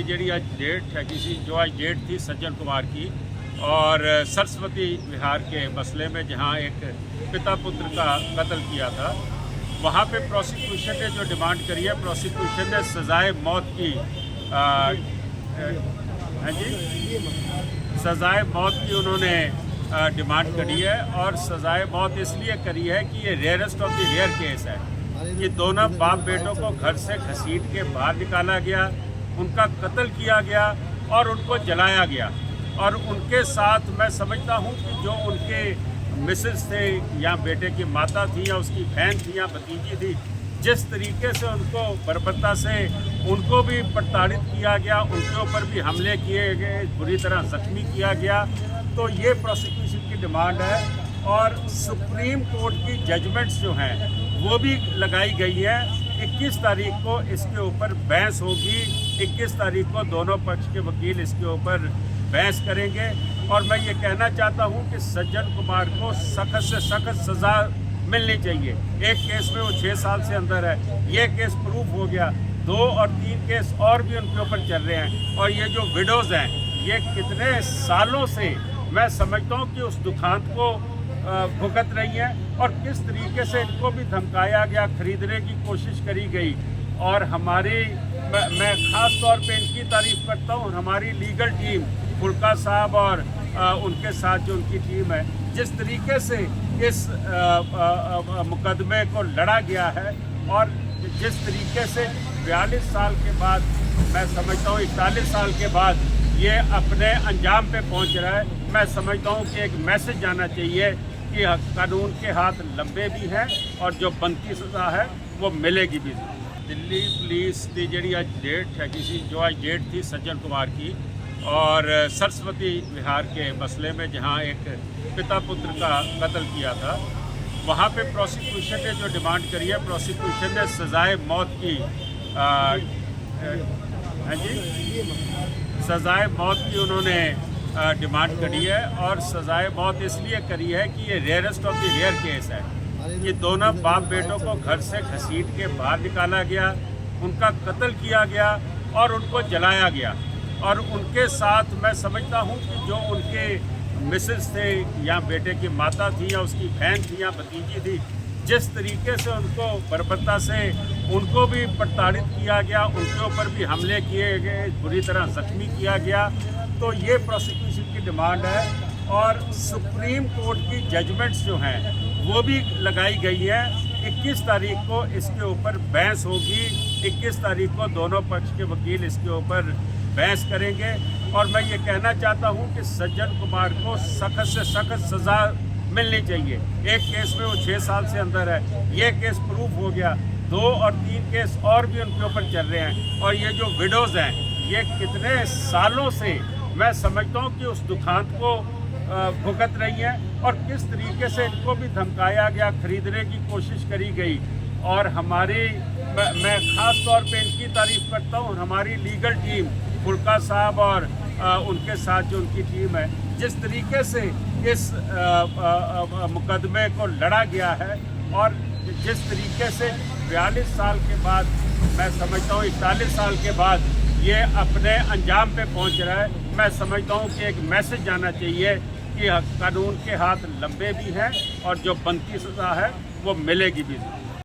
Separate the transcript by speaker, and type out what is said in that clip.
Speaker 1: जी आज डेट है किसी जो आज डेट थी सज्जन कुमार की और सरस्वती विहार के मसले में जहां एक पिता पुत्र का कत्ल किया था, वहां पे प्रोसिक्यूशन ने जो डिमांड करी है, प्रोसिक्यूशन ने सजाए मौत की सजाए मौत की उन्होंने डिमांड करी है। और सजाए मौत इसलिए करी है कि ये rarest of the rare case है कि दोनों बाप बेटों को घर से घसीट के बाहर निकाला गया, उनका कत्ल किया गया और उनको जलाया गया। और उनके साथ मैं समझता हूँ कि जो उनके मिसेस थे या बेटे की माता थी या उसकी बहन थी या भतीजी थी, जिस तरीके से उनको बर्बरता से उनको भी प्रताड़ित किया गया, उनके ऊपर भी हमले किए गए, बुरी तरह जख्मी किया गया, तो ये प्रोसिक्यूशन की डिमांड है। और सुप्रीम कोर्ट की जजमेंट्स जो हैं वो भी लगाई गई है। 21 तारीख को इसके ऊपर बहस होगी, 21 तारीख को दोनों पक्ष के वकील इसके ऊपर बहस करेंगे। और मैं ये कहना चाहता हूँ कि सज्जन कुमार को सख्त से सख्त सज़ा मिलनी चाहिए। एक केस में वो 6 साल से अंदर है, ये केस प्रूफ हो गया, 2 और 3 केस और भी उनके ऊपर चल रहे हैं। और ये जो विडोज़ हैं, ये कितने सालों से मैं समझता हूँ कि उस दुखांत को भुगत रही हैं और किस तरीके से इनको भी धमकाया गया, खरीदने की कोशिश करी गई। और हमारी मैं ख़ास तौर पे इनकी तारीफ़ करता हूँ, हमारी लीगल टीम फुल्का साहब और उनके साथ जो उनकी टीम है, जिस तरीके से इस मुकदमे को लड़ा गया है और जिस तरीके से 42 साल के बाद, मैं समझता हूँ 41 साल के बाद ये अपने अंजाम पे पहुंच रहा है। मैं समझता हूँ कि एक मैसेज जाना चाहिए कि कानून के हाथ लंबे भी हैं और जो बनती सज़ा है वो मिलेगी भी। दिल्ली पुलिस की जी आज डेट है किसी जो आज डेट थी सज्जन कुमार की और सरस्वती विहार के मसले में जहां एक पिता पुत्र का कत्ल किया था, वहां पे प्रोसिक्यूशन ने जो डिमांड करी है, प्रोसिक्यूशन ने सजाए मौत की सजाए मौत की उन्होंने डिमांड करी है। और सजाए मौत इसलिए करी है कि ये rarest of the rare case है कि दोनों बाप बेटों को घर से घसीट के बाहर निकाला गया, उनका कत्ल किया गया और उनको जलाया गया। और उनके साथ मैं समझता हूँ कि जो उनके मिसेस थे या बेटे की माता थी या उसकी बहन थी या भतीजी थी, जिस तरीके से उनको बर्बरता से उनको भी प्रताड़ित किया गया, उनके ऊपर भी हमले किए गए, बुरी तरह जख्मी किया गया, तो ये प्रोसिक्यूशन की डिमांड है। और सुप्रीम कोर्ट की जजमेंट्स जो हैं वो भी लगाई गई है। 21 तारीख को इसके ऊपर बहस होगी, 21 तारीख को दोनों पक्ष के वकील इसके ऊपर बहस करेंगे। और मैं ये कहना चाहता हूँ कि सज्जन कुमार को सख्त से सख्त सज़ा मिलनी चाहिए। एक केस में वो 6 साल से अंदर है, ये केस प्रूफ हो गया, 2 और 3 केस और भी उनके ऊपर चल रहे हैं। और ये जो विडोज़ हैं, ये कितने सालों से मैं समझता हूँ कि उस दुखांत को भुगत रही हैं और किस तरीके से इनको भी धमकाया गया, खरीदने की कोशिश करी गई। और हमारी मैं ख़ास तौर पे इनकी तारीफ़ करता हूँ, हमारी लीगल टीम फुल्का साहब और उनके साथ जो उनकी टीम है, जिस तरीके से इस मुकदमे को लड़ा गया है और जिस तरीके से 42 साल के बाद, मैं समझता हूँ 41 साल के बाद ये अपने अंजाम पे पहुंच रहा है। मैं समझता हूँ कि एक मैसेज जाना चाहिए कि कानून के हाथ लंबे भी हैं और जो बनती सज़ा है वो मिलेगी भी।